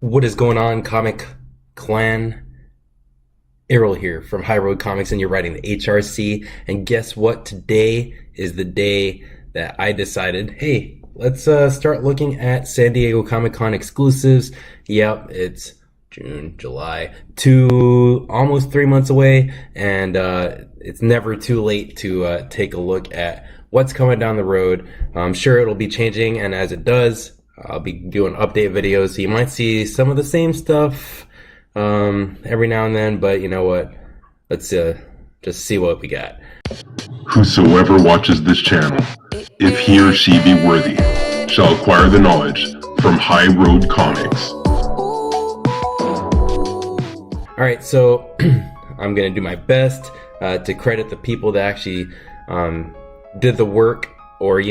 What is going on, Comic Clan? Errol here from High Road Comics, and you're writing the HRC. And guess what? Today is the day that I decided, hey, let's start looking at San Diego Comic Con exclusives. Yep, it's June, July, almost 3 months away, and it's never too late to take a look at what's coming down the road. I'm sure it'll be changing, and as it does, I'll be doing update videos, so you might see some of the same stuff every now and then, but you know what? Let's just see what we got. Whosoever watches this channel, if he or she be worthy, shall acquire the knowledge from High Road Comics. Alright, so I'm going to do my best to credit the people that actually did the work, or,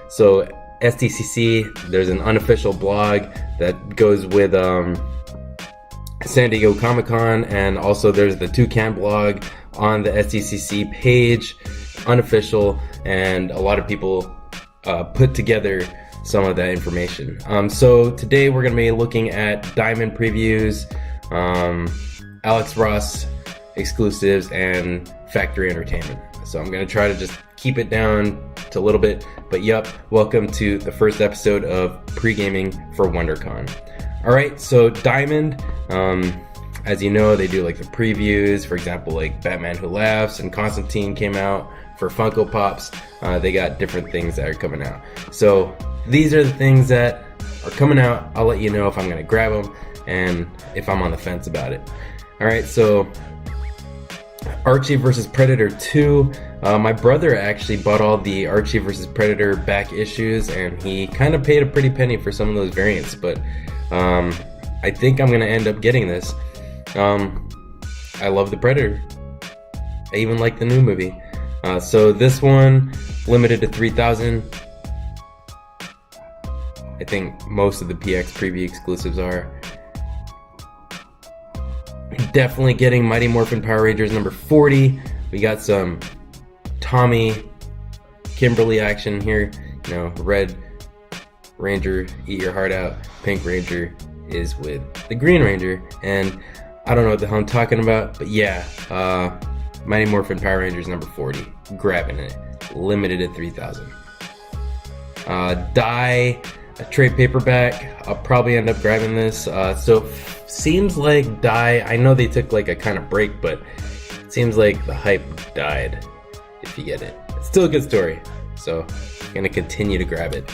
so SDCC, there's an unofficial blog that goes with San Diego Comic Con, and also there's the Toucan blog on the SDCC page, unofficial, and a lot of people put together some of that information. So today we're going to be looking at Diamond previews, Alex Ross exclusives, and Factory Entertainment. So I'm going to try to just keep it down to a little bit, but yup, welcome to the first episode of Pre-Gaming for WonderCon. Alright, so Diamond, as you know, they do like the previews, for example, like Batman Who Laughs and Constantine came out. For Funko Pops, they got different things that are coming out. So these are the things that are coming out. I'll let you know if I'm going to grab them and if I'm on the fence about it. Alright, so Archie vs. Predator 2. My brother actually bought all the Archie vs. Predator back issues, and he kind of paid a pretty penny for some of those variants, but I think I'm going to end up getting this. I love the Predator. I even like the new movie. So this one, limited to 3,000. I think most of the PX preview exclusives are. Definitely getting Mighty Morphin Power Rangers number 40. We got some Tommy Kimberly action here. Red Ranger, eat your heart out. Pink Ranger is with the Green Ranger. And I don't know what the hell I'm talking about, but yeah, Mighty Morphin Power Rangers number 40. Grabbing it. Limited at 3,000. Die, a trade paperback. I'll probably end up grabbing this. So seems like Die, I know they took like a kind of break, but it seems like the hype died, if you get it. It's still a good story, so I'm gonna continue to grab it.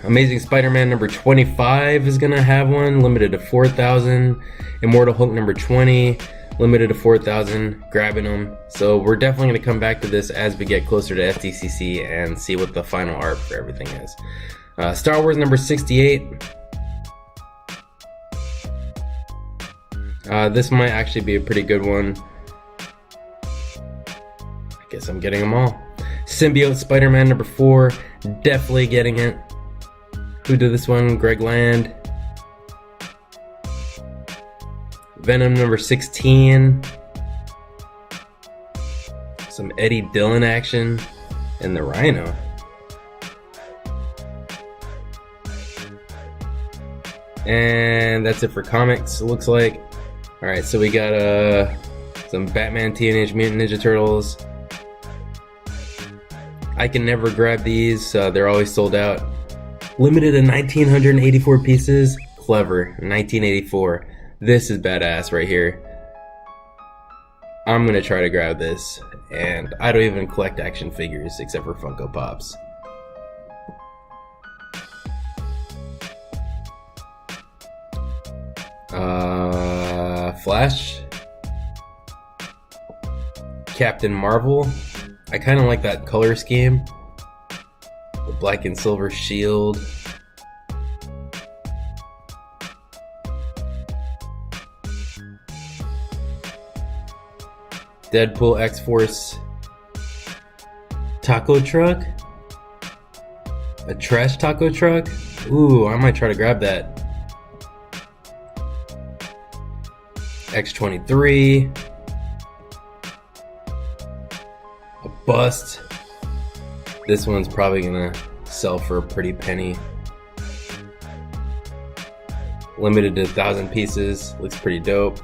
Amazing Spider-Man number 25 is gonna have one, limited to 4,000. Immortal Hulk number 20, limited to 4,000. Grabbing them. So we're definitely gonna come back to this as we get closer to SDCC and see what the final art for everything is. Star Wars number 68. This might actually be a pretty good one. I guess I'm getting them all. Symbiote Spider-Man number 4. Definitely getting it. Who did this one? Greg Land. Venom number 16. Some Eddie Dillon action. And the Rhino. And that's it for comics, it looks like. Alright, so we got some Batman Teenage Mutant Ninja Turtles. I can never grab these, they're always sold out. Limited to 1,984 pieces. Clever, 1984. This is badass right here. I'm gonna try to grab this, and I don't even collect action figures except for Funko Pops. Flash, Captain Marvel. I kind of like that color scheme. The black and silver shield. Deadpool X-Force. Taco truck? A trash taco truck? Ooh, I might try to grab that. X-23. A bust. This one's probably gonna sell for a pretty penny. limited to 1,000 pieces. Looks pretty dope.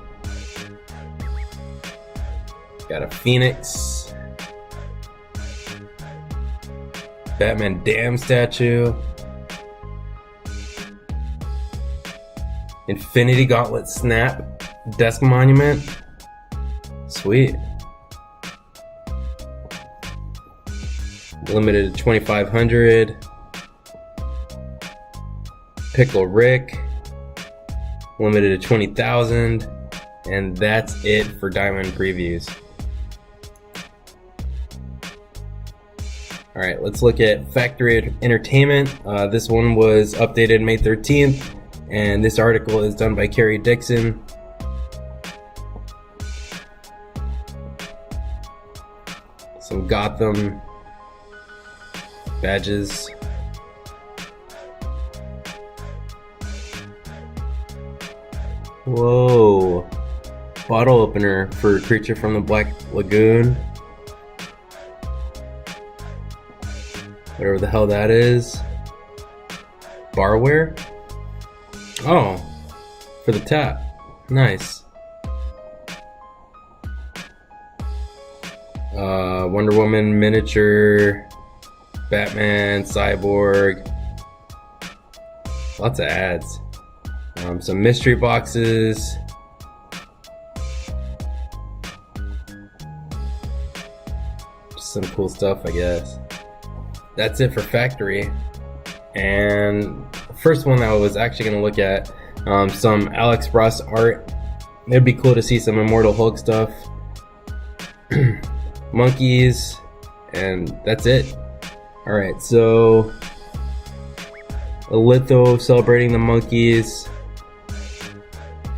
Got a Phoenix, Batman Dam statue, Infinity Gauntlet Snap desk monument. Sweet. Limited to 2,500. Pickle Rick, limited to 20,000. And that's it for Diamond previews. Alright, let's look at Factory Entertainment. This one was updated May 13th, and this article is done by Kerry Dixon. Some Gotham badges. Whoa. Bottle opener for Creature from the Black Lagoon. Whatever the hell that is. Barware? Oh, for the tap. Nice. Wonder Woman miniature, Batman, Cyborg. Lots of ads. Some mystery boxes. Just some cool stuff, I guess. That's it for Factory. And the first one I was actually going to look at, some Alex Ross art. It'd be cool to see some Immortal Hulk stuff. Monkeys, and that's it. Alright, so a litho celebrating the monkeys,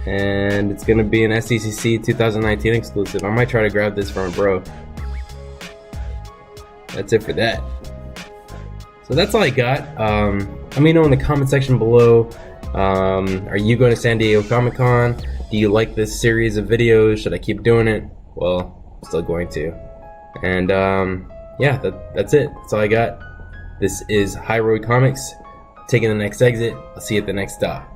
and it's gonna be an SDCC 2019 exclusive. I might try to grab this from a bro. That's it for that. So that's all I got. Let me know in the comment section below. Are you going to San Diego Comic-Con? Do you like this series of videos? Should I keep doing it? Well, I'm still going to. And yeah, that's it. That's all I got. This is High Road Comics, taking the next exit. I'll see you at the next stop.